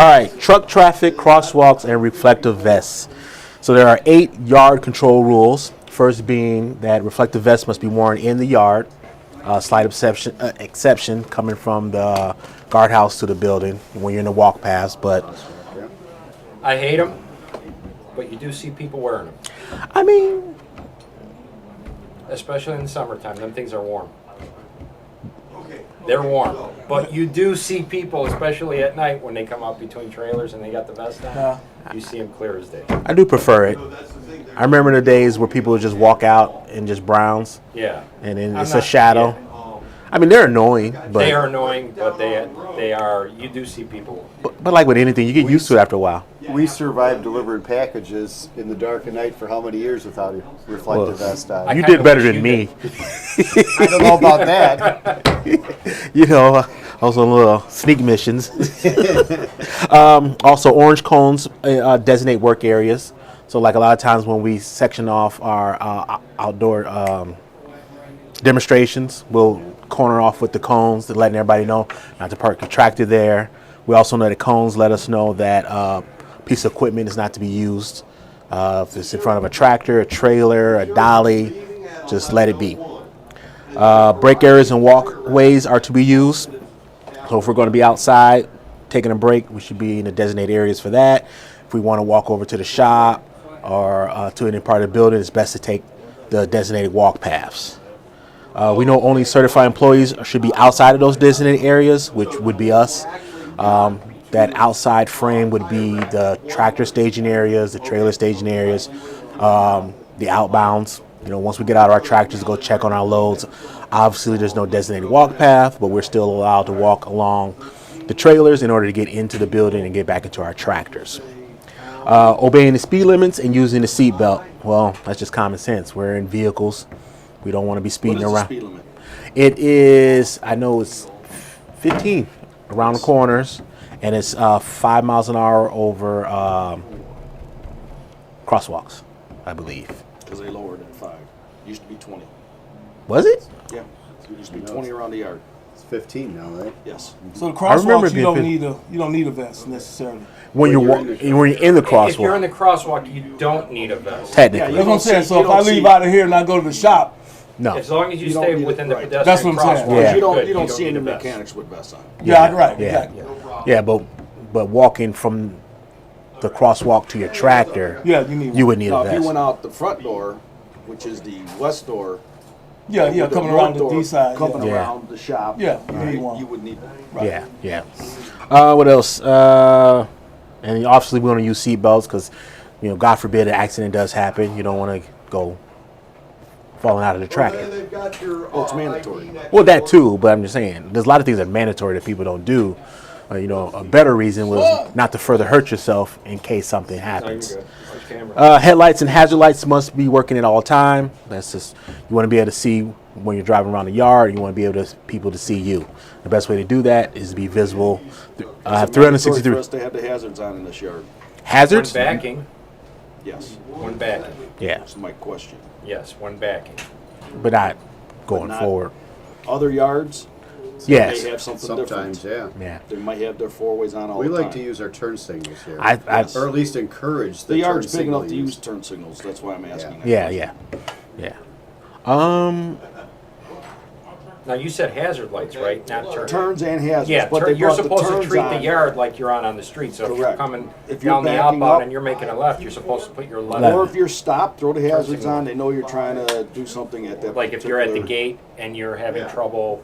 All right, truck traffic, crosswalks, and reflective vests. So there are 8 yard control rules. First being that reflective vests must be worn in the yard. Slight exception coming from the guardhouse to the building when you're in the walk paths. But I hate them, but you do see people wearing them, I mean, especially in the summertime. Them things are warm. They're warm, but you do see people, especially at night when they come up between trailers and they got the vest on. You see them clear as day. I do prefer it. I remember the days where people would just walk out in just browns. Yeah, And then it's a shadow. Yeah. I mean, they're annoying, but they are annoying, but they are. You do see people. but like with anything, you get used to it after a while. We survived delivering packages in the dark of night for how many years without a reflective vest on? You did better than me. I don't know about that. You know, I was on little sneak missions. Also, orange cones designate work areas. So, like a lot of times when we section off our outdoor demonstrations, we'll corner off with the cones to letting everybody know not to park a tractor there. We also know that cones let us know that piece of equipment is not to be used. If it's in front of a tractor, a trailer, a dolly, just let it be. Break areas and walkways are to be used. So if we're going to be outside taking a break, we should be in the designated areas for that. If we want to walk over to the shop or to any part of the building, it's best to take the designated walk paths. We know only certified employees should be outside of those designated areas, which would be us. That outside frame would be the tractor staging areas, the trailer staging areas, the outbounds. You know, once we get out of our tractors to go check on our loads, obviously there's no designated walk path, but we're still allowed to walk along the trailers in order to get into the building and get back into our tractors. Obeying the speed limits and using the seat belt. Well, that's just common sense. We're in vehicles. We don't want to be speeding around. What is the speed limit? It is, I know it's 15 around the corners, and it's 5 miles an hour over crosswalks, I believe. Because they lowered it at 5. Used to be 20. Was it? Yeah. It used to be 20 around the yard. It's 15 now, right? Yes. So the I remember crosswalks, it you don't need a vest necessarily. When you're in the crosswalk. If you're in the crosswalk, you don't need a vest. Technically. That's what I'm saying. So you if I don't leave see- out of here and I go to the shop, No. As long as you don't stay need it, within the right. pedestrian That's what I'm saying. crosswalk, Yeah. You don't good. see need any a vest. mechanics with vests on. yeah, right, Yeah. exactly. Yeah, but walking from the crosswalk to your tractor, Yeah, you need. you would need Now, a if you vest. went out the front door, which is the west door, Yeah, or the coming north around the door, D side. coming Yeah. around the shop, Yeah, you need one. you would need one. Yeah, yeah. What else? And obviously we want to use seat belts because, you know, God forbid an accident does happen. You don't want to go falling out of the tractor. Well, it's mandatory. Well, that too, but I'm just saying, there's a lot of things that are mandatory that people don't do. You know, a better reason was not to further hurt yourself in case something No, you're happens. good. Watch camera. Headlights and hazard lights must be working at all time. That's just, you want to be able to see when you're driving around the yard. You want to be able to people to see you. The best way to do that is to be visible. Have It's mandatory 363 for us to have the hazards on in this yard. hazards. One backing. Yes. One backing. Yeah, That's my question. Yes, one backing. but not going not- forward. Other yards, Yes. they have something Sometimes, different. yeah. Yeah. They might have their four ways on all We the like time. to use our turn signals here. I or at least encourage the The turn yard's big enough to signal use turn signals. That's why I'm asking that. yeah, question. yeah, yeah. Now, you said hazard lights, right? Not turn. Turns and hazards. Yeah, but they you're brought the supposed to turns treat on. the yard like you're on the street. So if you're Correct. coming If you're down the backing outbound up- and you're making a left, you're supposed to put your left. Left. Or if you're stopped, throw the hazards signal. on. They know you're trying to do something at that. Like if you're at the particular gate and you're having trouble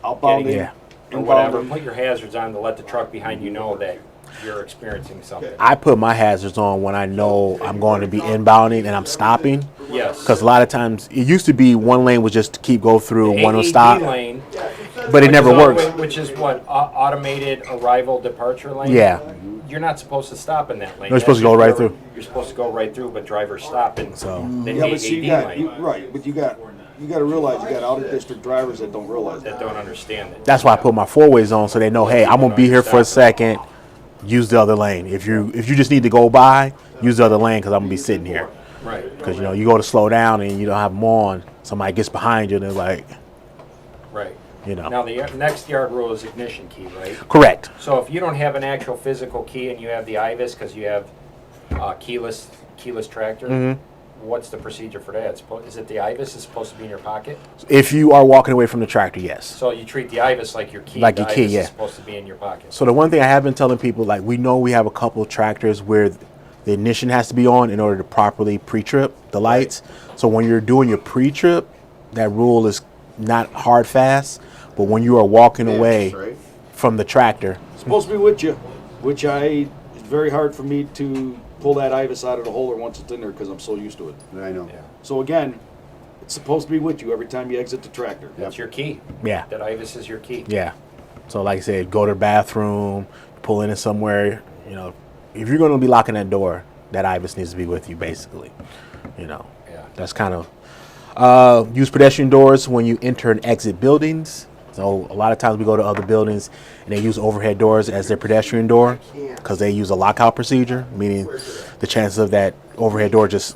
outbounding, getting Yeah. or whatever, inbounding. put your hazards on to let the truck behind you know that you're experiencing something. I put my hazards on when I know I'm going to be inbounding and I'm stopping. Yes. Because a lot of times it used to be one lane was just to keep go through and one will AAD stop, lane, but it never which is works. Which is what automated arrival departure lane. Yeah. You're not supposed to stop in that lane. You're supposed to go right through. You're supposed to go right through, but drivers stopping. So The Yeah, but see, AAD you got lane right, but you got to realize you got out of district drivers that don't realize that that. don't understand it. that's why I put my four ways on so they know, hey, I'm gonna be here for a second. Use the other lane. If you just need to go by, use the other lane because I'm gonna be sitting here. Right. Because you know you go to slow down and you don't have them on. Somebody gets behind you and they're like, Right. You know. Now, the next yard rule is ignition key, right? Correct. So if you don't have an actual physical key and you have the IVIS because you have keyless tractor, what's the procedure for that? Is it the IVIS is supposed to be in your pocket? If you are walking away from the tractor, yes. So you treat the IVIS like your key. Like the your key, IVIS yeah. is supposed to be in your pocket. So the one thing I have been telling people, like, we know we have a couple tractors where the ignition has to be on in order to properly pre-trip the lights. So when you're doing your pre-trip, that rule is not hard fast. But when you are walking away Right. from the tractor, It's supposed to be with you, which it's very hard for me to pull that IVIS out of the holder once it's in there because I'm so used to it. I know. Yeah. So again, it's supposed to be with you every time you exit the tractor. That's your key. yeah, That IVIS is your key. yeah. So like I said, go to the bathroom, pull in somewhere. You know, if you're going to be locking that door, that IVIS needs to be with you, basically. You know, Yeah. that's kind of use pedestrian doors when you enter and exit buildings. So a lot of times we go to other buildings and they use overhead doors as their pedestrian door because they use a lockout procedure, meaning the chances of that overhead door just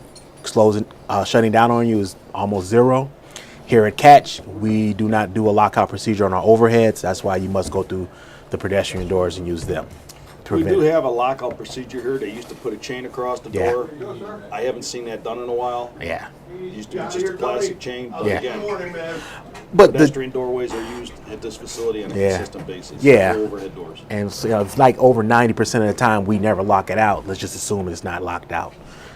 shutting down on you is almost zero. Here at Catch, we do not do a lockout procedure on our overheads. That's why you must go through the pedestrian doors and use them. to We prevent do it. have a lockout procedure here. They used to put a chain across the Yeah. door. I haven't seen that done in a while. Yeah. Used to be just a plastic chain. But Yeah. again, But the, pedestrian doorways are used at this facility on a Yeah. consistent basis. Yeah. No overhead doors. and so, it's like over 90% of the time we never lock it out. Let's just assume it's not locked out.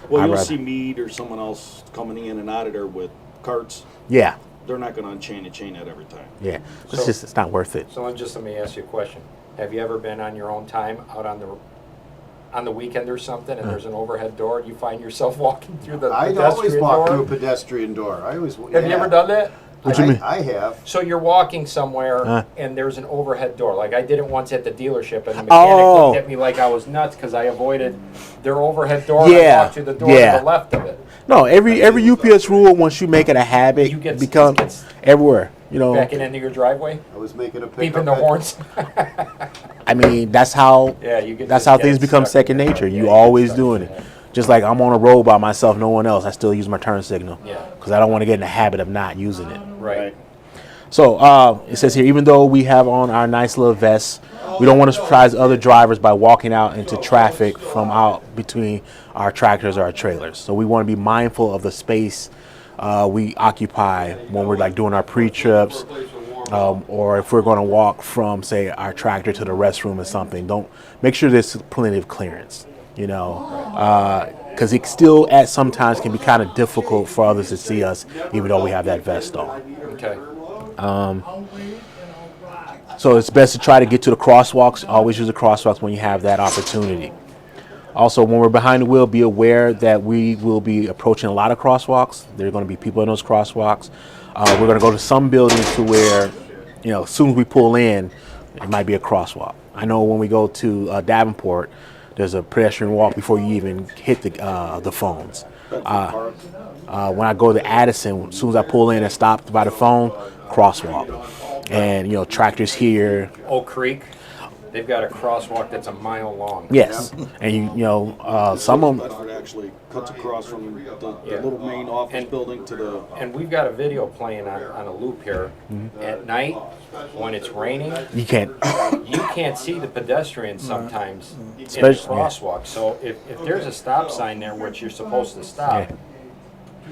Well, I'd you'll rather- see Mead or someone else coming in and out of there with carts. Yeah. They're not going to unchain and chain that every time. Yeah. So- It's not worth it. So let me ask you a question. Have you ever been on your own time out on the weekend or something, and there's an overhead door, and you find yourself walking through the I'd pedestrian always walk through a door? pedestrian door. I always. Have you ever done that? What you mean? I have. So you're walking somewhere, Huh. and there's an overhead door. Like I did it once at the dealership, and the mechanic Oh. looked at me like I was nuts because I avoided their overhead door. And Yeah. I walked through the door Yeah. to the left of it. No, every UPS rule, once you make it a habit, You get- become gets- everywhere. You know, Backing into your driveway, I was making a pickup. beeping the at- horns. I mean, that's how Yeah, you get that's just how get things become stuck second in that. nature. Yeah, You you get always stuck doing in it. that. Just like I'm on a road by myself, no one else. I still use my turn signal. Yeah. Because I don't want to get in the habit of not using it. Right. So it says here, even though we have on our nice little vests, we don't want to surprise other drivers by walking out into traffic from out between our tractors or our trailers. So we want to be mindful of the space we occupy when we're like doing our pre-trips, or if we're going to walk from, say, our tractor to the restroom or something. Don't make sure there's plenty of clearance. You know, because it still at sometimes can be kind of difficult for others to see us, even though we have that vest on. Okay. So it's best to try to get to the crosswalks. Always use the crosswalks when you have that opportunity. Also, when we're behind the wheel, be aware that we will be approaching a lot of crosswalks. There are going to be people in those crosswalks. We're going to go to some buildings to where, you know, as soon as we pull in, it might be a crosswalk. I know when we go to Davenport, there's a pedestrian walk before you even hit the phones. When I go to Addison, as soon as I pull in and stop by the phone, crosswalk. And, you know, tractors here. Oak Creek, they've got a crosswalk that's a mile long. Yes. And, you know, some of them. Bedford actually cuts across from the Yeah. little main office And- building to the. And we've got a video playing on a loop here. At night, when it's raining, You can't. you can't see the pedestrians sometimes in the Especially- yeah. crosswalk. So if there's a stop sign there which you're supposed to stop, Yeah.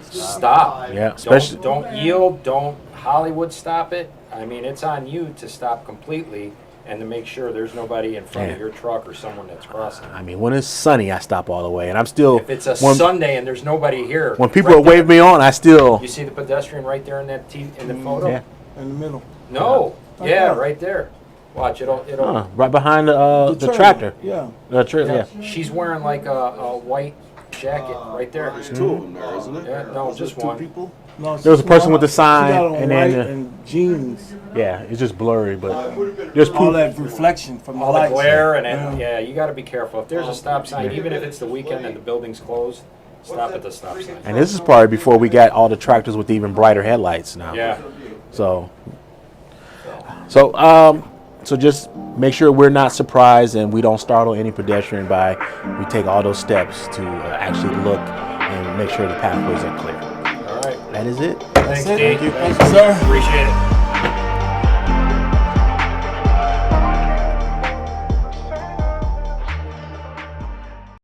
stop. Yeah, especially- Don't yield, don't Hollywood stop it. I mean, it's on you to stop completely and to make sure there's nobody in front of Yeah. your truck or someone that's crossing. I mean, when it's sunny, I stop all the way. And I'm still. If it's a when, Sunday and there's nobody here, when people right are waving there, me on, I still. you see the pedestrian right there in that in the photo? Yeah. in the middle. No. Right Yeah, there. right there. Watch, it'll. Right behind the trailer. tractor. Yeah. The trailer, yeah. She's wearing like a white jacket right there. There's two of them there, isn't it? Yeah, no, Is just there two one. people? No, it's There was a just person one. with the sign, She got on and then, white and jeans. Yeah, it's just blurry, but there's All people. that reflection from the All the lights. glare and Yeah. yeah, you got to be careful. If there's a stop sign, even if it's the weekend and the building's closed, stop at the stop sign. And this is probably before we got all the tractors with even brighter headlights now. Yeah. So just make sure we're not surprised and we don't startle any pedestrian by we take all those steps to actually look and make sure the pathways are clear. All right. That is it. Thanks, That's Dave. it. Thank you, sir. Appreciate it.